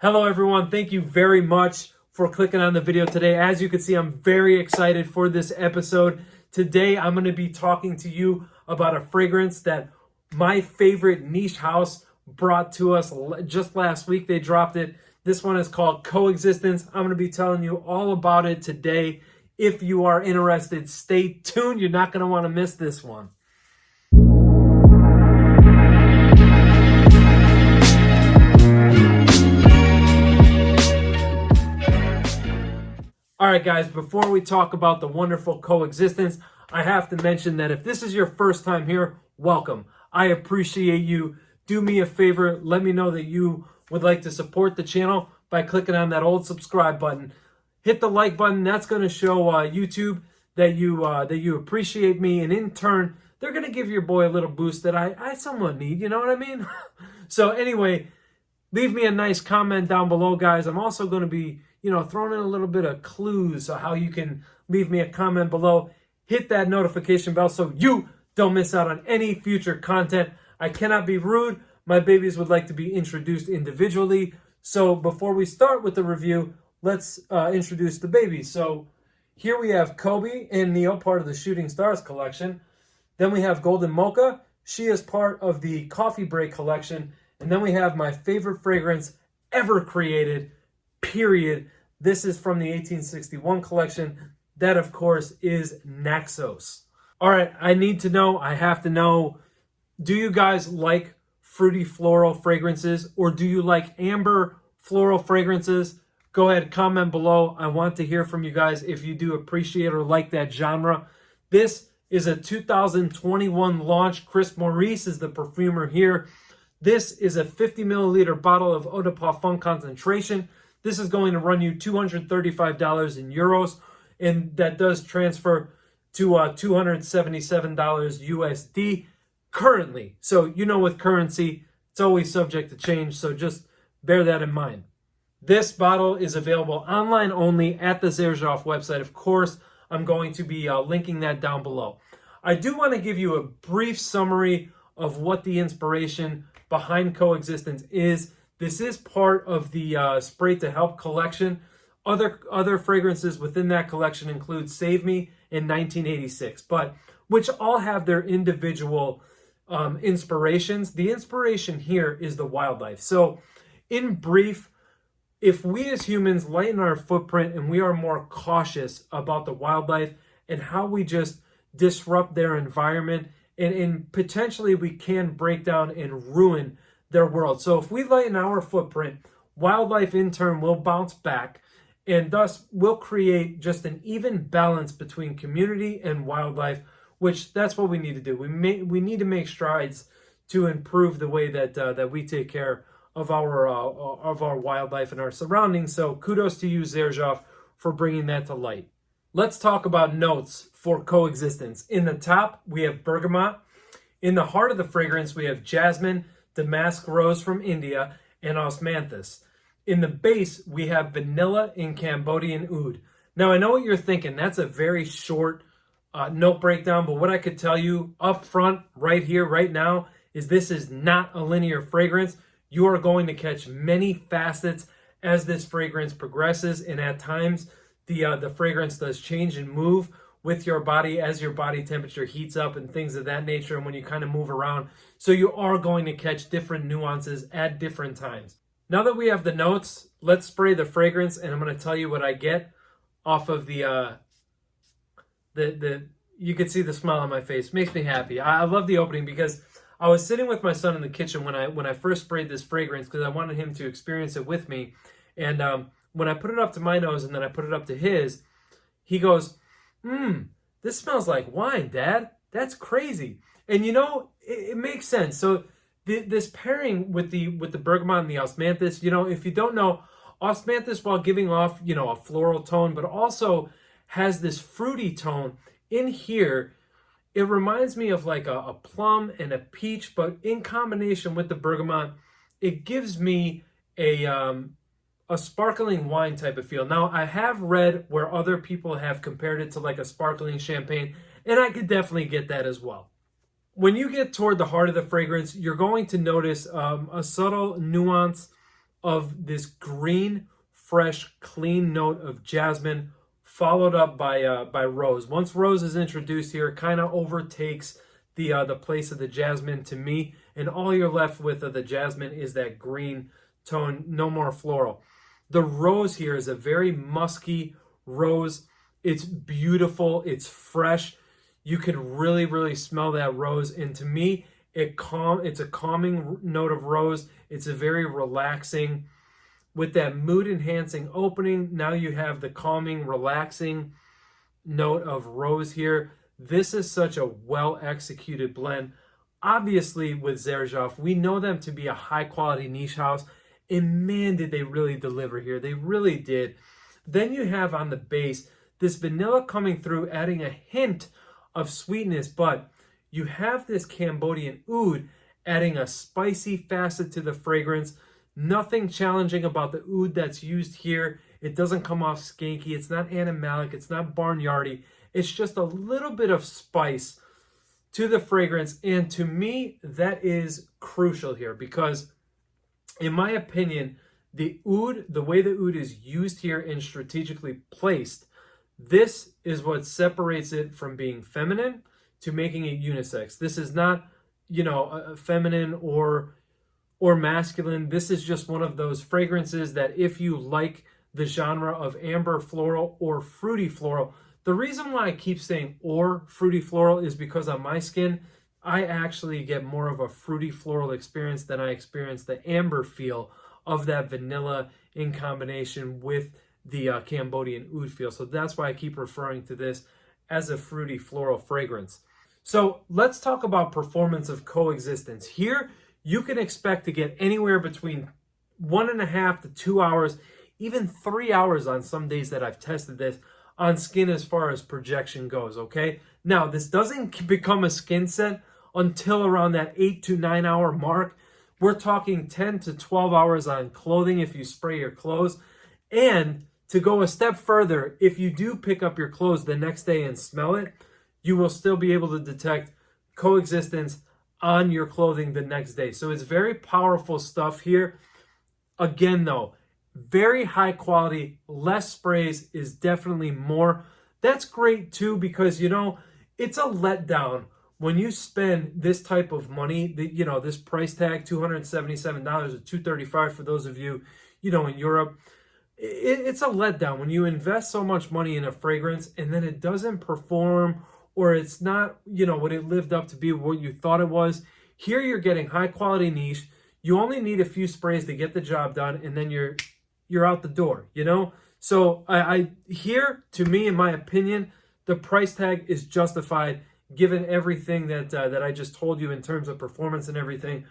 Hello everyone, thank you very much for clicking on the video today. As you can see, I'm very excited for this episode. Today, I'm going to be talking to you about a fragrance that my favorite niche house brought to us just last week. They dropped it. This one is called Coexistence. I'm going to be telling you all about it today. If you are interested, stay tuned. You're not going to want to miss this one. All right, guys, before we talk about the wonderful Coexistence, I have to mention that if this is your first time here, welcome. I appreciate you. Do me a favor. Let me know that you would like to support the channel by clicking on that old subscribe button. Hit the like button. That's going to show YouTube that you appreciate me. And in turn, they're going to give your boy a little boost that I somewhat need. You know what I mean? So anyway, leave me a nice comment down below, guys. I'm also going to be throwing in a little bit of clues on how you can leave me a comment below. Hit that notification bell so you don't miss out on any future content. I cannot be rude. My babies would like to be introduced individually. So before we start with the review, let's introduce the babies. So here we have Kobe and Neil, part of the Shooting Stars collection. Then we have Golden Mocha. She is part of the Coffee Break collection. And then we have my favorite fragrance ever created, period. This is from the 1861 collection. That, of course, is Naxos. All right, I have to know, do you guys like fruity floral fragrances or do you like amber floral fragrances? Go ahead, comment below. I want to hear from you guys if you do appreciate or like that genre. This is a 2021 launch. Chris Maurice is the perfumer here. This is a 50 milliliter bottle of eau de parfum concentration. This is going to run you $235 in euros, and that does transfer to $277 USD currently. So, with currency, it's always subject to change, so just bear that in mind. This bottle is available online only at the Xerjoff website. Of course, I'm going to be linking that down below. I do want to give you a brief summary of what the inspiration behind Coexistence is. This is part of the Spray to Help collection. Other fragrances within that collection include Save Me in 1986, but which all have their individual inspirations. The inspiration here is the wildlife. So in brief, if we as humans lighten our footprint and we are more cautious about the wildlife and how we just disrupt their environment, and potentially we can break down and ruin their world. So if we lighten our footprint, wildlife in turn will bounce back, and thus will create just an even balance between community and wildlife, which that's what we need to do. We need to make strides to improve the way that we take care of our wildlife and our surroundings. So kudos to you, Xerjoff, for bringing that to light. Let's talk about notes for Coexistence. In the top, we have bergamot. In the heart of the fragrance, we have jasmine, damask rose from India, and osmanthus. In the base, we have vanilla and Cambodian oud. Now, I know what you're thinking. That's a very short note breakdown, but what I could tell you up front, right here, right now, is this is not a linear fragrance. You are going to catch many facets as this fragrance progresses, and at times, the fragrance does change and move with your body as your body temperature heats up and things of that nature, and when you kind of move around. So you are going to catch different nuances at different times. Now that we have the notes, let's spray the fragrance, and I'm going to tell you what I get off of the you can see the smile on my face. Makes me happy. I love the opening because I was sitting with my son in the kitchen when I first sprayed this fragrance because I wanted him to experience it with me. And when I put it up to my nose and then I put it up to his, he goes, this smells like wine, Dad. That's crazy. And it makes sense. So this pairing with the bergamot and the osmanthus, if you don't know, osmanthus, while giving off, a floral tone, but also has this fruity tone in here. It reminds me of like a plum and a peach, but in combination with the bergamot, it gives me a sparkling wine type of feel. Now, I have read where other people have compared it to like a sparkling champagne, and I could definitely get that as well. When you get toward the heart of the fragrance, you're going to notice a subtle nuance of this green, fresh, clean note of jasmine, followed up by rose. Once rose is introduced here, it kind of overtakes the place of the jasmine to me, and all you're left with of the jasmine is that green tone, no more floral. The rose here is a very musky rose. It's beautiful, it's fresh. You could really, really smell that rose, and to me, it's a calming note of rose. It's a very relaxing, with that mood enhancing opening. Now you have the calming, relaxing note of rose here. This is such a well executed blend. Obviously with Xerjoff, we know them to be a high quality niche house, and man, did they really deliver here. They really did. Then you have on the base this vanilla coming through, adding a hint of sweetness, but you have this Cambodian oud adding a spicy facet to the fragrance. Nothing challenging about the oud that's used here. It doesn't come off skanky. It's not animalic. It's not barnyardy. It's just a little bit of spice to the fragrance. And to me, that is crucial here because, in my opinion, the oud, the way the oud is used here and strategically placed, this is what separates it from being feminine to making it unisex. This is not, feminine or masculine. This is just one of those fragrances that if you like the genre of amber floral or fruity floral, the reason why I keep saying or fruity floral is because on my skin, I actually get more of a fruity floral experience than I experience the amber feel of that vanilla in combination with the Cambodian oud feel. So that's why I keep referring to this as a fruity floral fragrance. So let's talk about performance of Coexistence. Here, you can expect to get anywhere between 1.5 to 2 hours, even 3 hours on some days that I've tested this on skin as far as projection goes, okay? Now, this doesn't become a skin set until around that 8 to 9 hour mark. We're talking 10 to 12 hours on clothing if you spray your clothes. And to go a step further, if you do pick up your clothes the next day and smell it, you will still be able to detect Coexistence on your clothing the next day. So it's very powerful stuff here. Again, though, very high quality, less sprays is definitely more. That's great too because, it's a letdown when you spend this type of money, this price tag, $277 to $235 for those of you, in Europe. It's a letdown when you invest so much money in a fragrance and then it doesn't perform, or it's not, what it lived up to be, what you thought it was. Here you're getting high quality niche. You only need a few sprays to get the job done, and then you're out the door, So I here, to me, in my opinion, the price tag is justified given everything that I just told you in terms of performance and everything.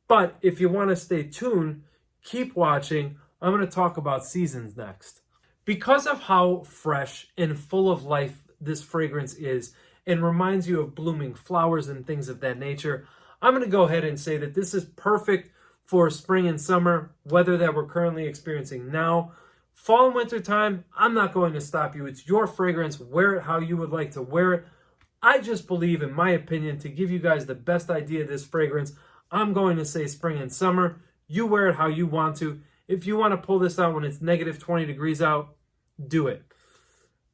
But if you want to stay tuned, keep watching. I'm going to talk about Seasons next. Because of how fresh and full of life this fragrance is, and reminds you of blooming flowers and things of that nature, I'm going to go ahead and say that this is perfect for spring and summer weather that we're currently experiencing now. Fall and winter time, I'm not going to stop you. It's your fragrance. Wear it how you would like to wear it. I just believe, in my opinion, to give you guys the best idea of this fragrance, I'm going to say spring and summer. You wear it how you want to. If you want to pull this out when it's negative 20 degrees out, do it.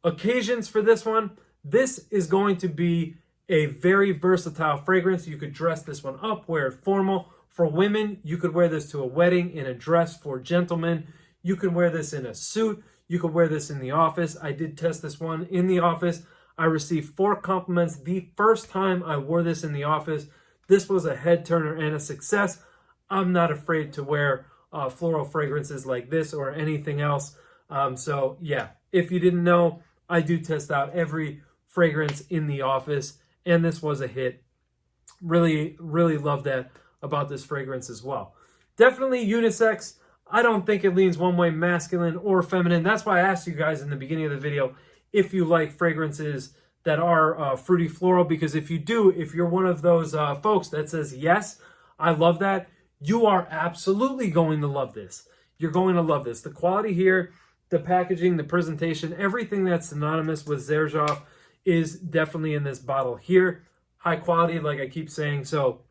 Occasions for this one, this is going to be a very versatile fragrance. You could dress this one up, wear it formal. For women, you could wear this to a wedding, in a dress. For gentlemen, you could wear this in a suit. You could wear this in the office. I did test this one in the office. I received 4 compliments the first time I wore this in the office. This was a head turner and a success. I'm not afraid to wear floral fragrances like this or anything else. So yeah, if you didn't know, I do test out every fragrance in the office, and this was a hit. Really, really love that about this fragrance as well. Definitely unisex. I don't think it leans one way, masculine or feminine. That's why I asked you guys in the beginning of the video if you like fragrances that are fruity floral, because if you do, if you're one of those folks that says, yes, I love that, you are absolutely going to love this. You're going to love this. The quality here, the packaging, the presentation, everything that's synonymous with Xerjoff is definitely in this bottle here. High quality, like I keep saying. So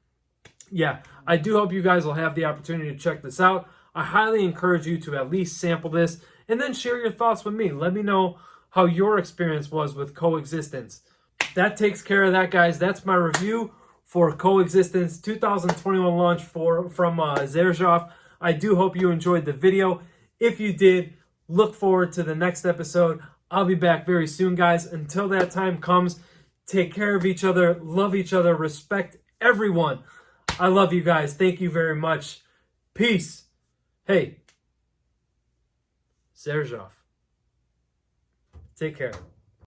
yeah, I do hope you guys will have the opportunity to check this out. I highly encourage you to at least sample this and then share your thoughts with me. Let me know how your experience was with Coexistence. That takes care of that, guys. That's my review for Coexistence 2021 launch from Xerjoff. I do hope you enjoyed the video. If you did, look forward to the next episode. I'll be back very soon, guys. Until that time comes, take care of each other, love each other, respect everyone. I love you guys. Thank you very much. Peace. Hey, Xerjoff. Take care.